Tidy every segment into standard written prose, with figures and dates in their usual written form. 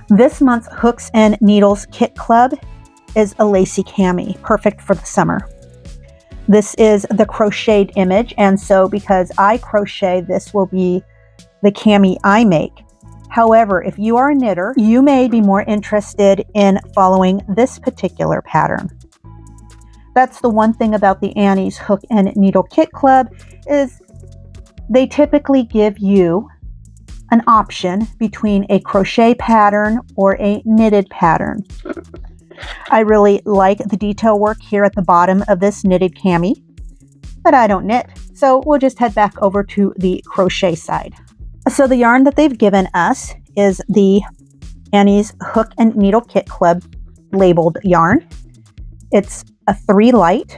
This month's Hooks and Needles Kit Club is a lacy cami, perfect for the summer. This is the crocheted image, and so because I crochet, this will be the cami I make. However, if you are a knitter, you may be more interested in following this particular pattern. That's the one thing about the Annie's Hook and Needle Kit Club is they typically give you an option between a crochet pattern or a knitted pattern. I really like the detail work here at the bottom of this knitted cami, but I don't knit, so we'll just head back over to the crochet side. So the yarn that they've given us is the Annie's Hook and Needle Kit Club labeled yarn. It's a 3 light,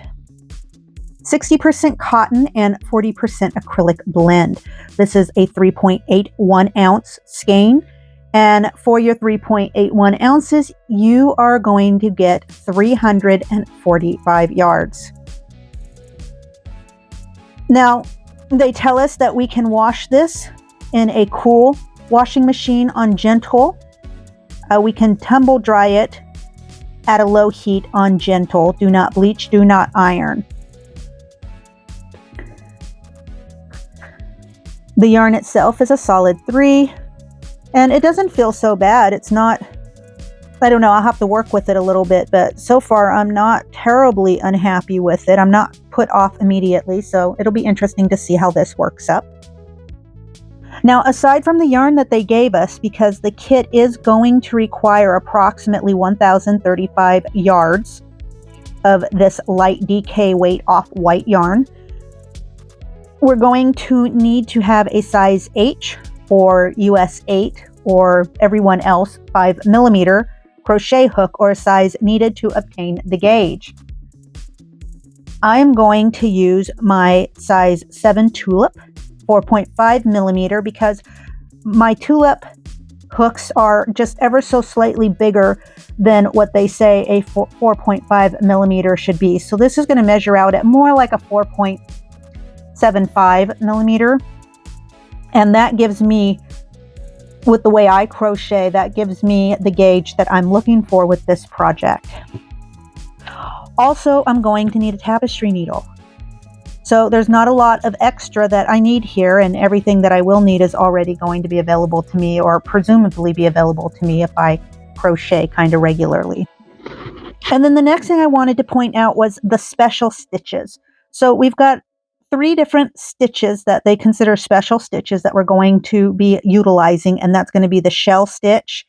60% cotton and 40% acrylic blend. This is a 3.81 ounce skein, and for your 3.81 ounces, you are going to get 345 yards. Now, they tell us that we can wash this in a cool washing machine on gentle. We can tumble dry it at a low heat on gentle. Do not bleach, do not iron. The yarn itself is a solid 3, and it doesn't feel so bad. It's not, I don't know, I'll have to work with it a little bit, but so far I'm not terribly unhappy with it. I'm not put off immediately, so it'll be interesting to see how this works up. Now, aside from the yarn that they gave us, because the kit is going to require approximately 1,035 yards of this light DK weight off-white yarn, we're going to need to have a size H or US 8 or everyone else 5mm crochet hook or size needed to obtain the gauge. I'm going to use my size 7 tulip 4.5mm because my tulip hooks are just ever so slightly bigger than what they say a 4.5mm should be. So this is going to measure out at more like a 4.75mm, and that gives me, with the way I crochet, that gives me the gauge that I'm looking for with this project. Also, I'm going to need a tapestry needle. So there's not a lot of extra that I need here, and everything that I will need is already going to be available to me, or presumably be available to me if I crochet kind of regularly. And then the next thing I wanted to point out was the special stitches. So we've got 3 different stitches that they consider special stitches that we're going to be utilizing, and that's going to be the shell stitch,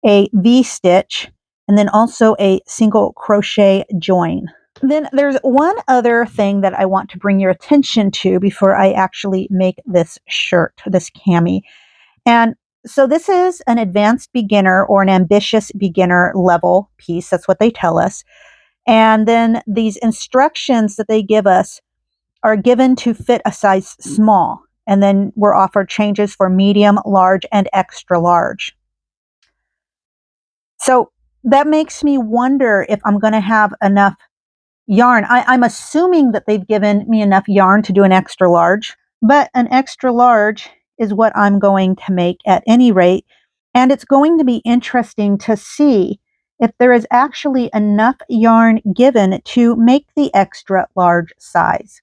a V stitch, and then also a single crochet join. Then there's one other thing that I want to bring your attention to before I actually make this shirt, this cami. And so this is an advanced beginner or an ambitious beginner level piece. That's what they tell us. And then these instructions that they give us are given to fit a size small. And then we're offered changes for medium, large, and extra large. So that makes me wonder if I'm going to have enough yarn. I'm assuming that they've given me enough yarn to do an extra large, but an extra large is what I'm going to make at any rate. And it's going to be interesting to see if there is actually enough yarn given to make the extra large size.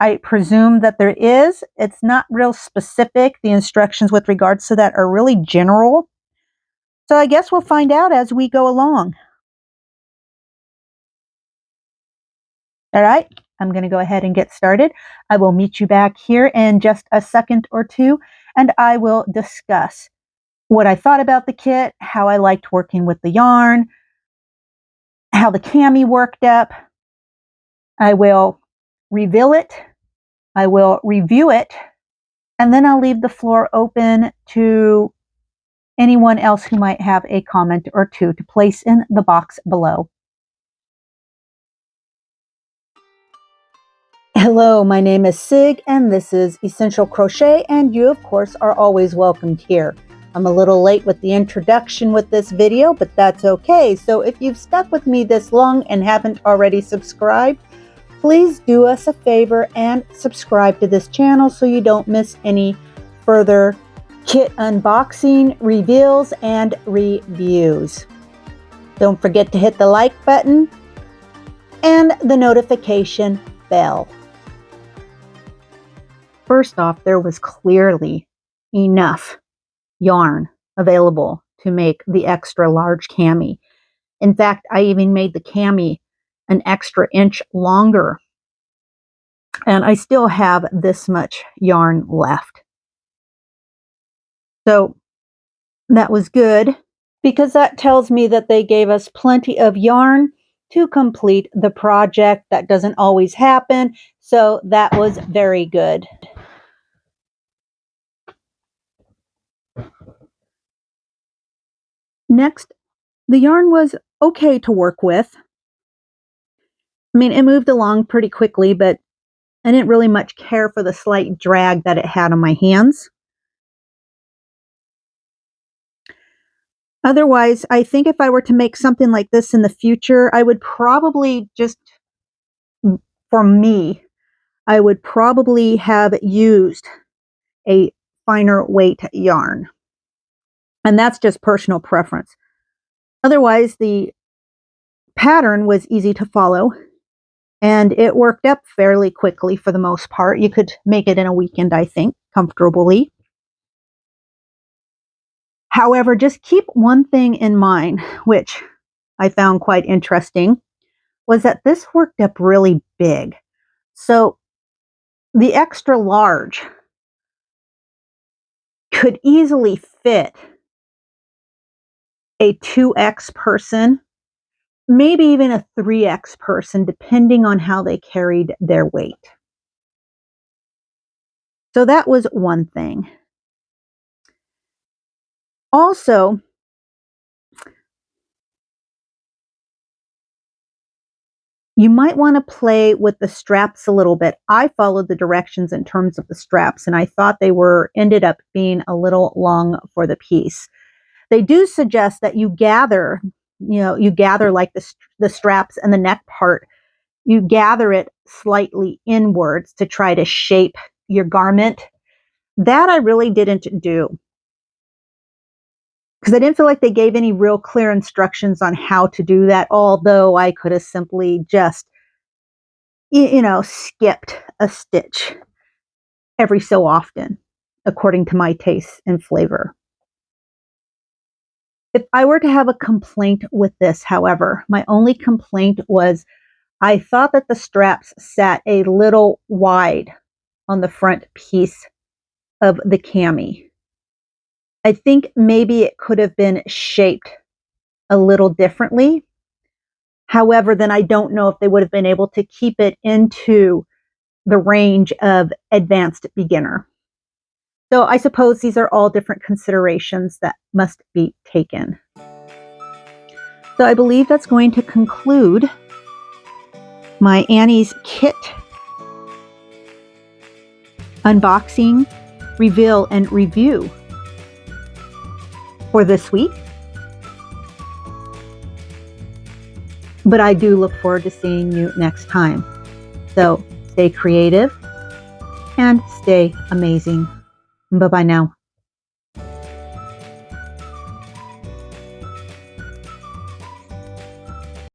I presume that there is. It's not real specific. The instructions with regards to that are really general. So I guess we'll find out as we go along. All right, I'm going to go ahead and get started. I will meet you back here in just a second or two, and I will discuss what I thought about the kit, how I liked working with the yarn, how the cami worked up. I will reveal it, I will review it, and then I'll leave the floor open to anyone else who might have a comment or two to place in the box below. Hello, my name is Sig, and this is Essential Crochet, and you, of course, are always welcomed here. I'm a little late with the introduction with this video, but that's okay. So if you've stuck with me this long and haven't already subscribed, please do us a favor and subscribe to this channel so you don't miss any further kit unboxing, reveals, and reviews. Don't forget to hit the like button and the notification bell. First off, there was clearly enough yarn available to make the extra large cami. In fact, I even made the cami an extra inch longer. And I still have this much yarn left. So that was good, because that tells me that they gave us plenty of yarn to complete the project. That doesn't always happen, so that was very good. Next, the yarn was okay to work with. I mean, it moved along pretty quickly, but I didn't really much care for the slight drag that it had on my hands. Otherwise, I think if I were to make something like this in the future, I would probably just, for me, I would probably have used a finer weight yarn. And that's just personal preference. Otherwise, the pattern was easy to follow, and it worked up fairly quickly for the most part. You could make it in a weekend, I think, comfortably. However, just keep one thing in mind, which I found quite interesting, was that this worked up really big. So the extra large could easily fit a 2X person, maybe even a 3X person, depending on how they carried their weight. So that was one thing. Also, you might want to play with the straps a little bit. I followed the directions in terms of the straps, and I thought they ended up being a little long for the piece. They do suggest that you gather like the straps and the neck part, you gather it slightly inwards to try to shape your garment. That I really didn't do, because I didn't feel like they gave any real clear instructions on how to do that, although I could have simply just, skipped a stitch every so often, according to my taste and flavor. If I were to have a complaint with this, however, my only complaint was I thought that the straps sat a little wide on the front piece of the cami. I think maybe it could have been shaped a little differently. However, then I don't know if they would have been able to keep it into the range of advanced beginner. So I suppose these are all different considerations that must be taken. So I believe that's going to conclude my Annie's kit unboxing, reveal, and review for this week. But I do look forward to seeing you next time. So stay creative and stay amazing. Bye-bye now.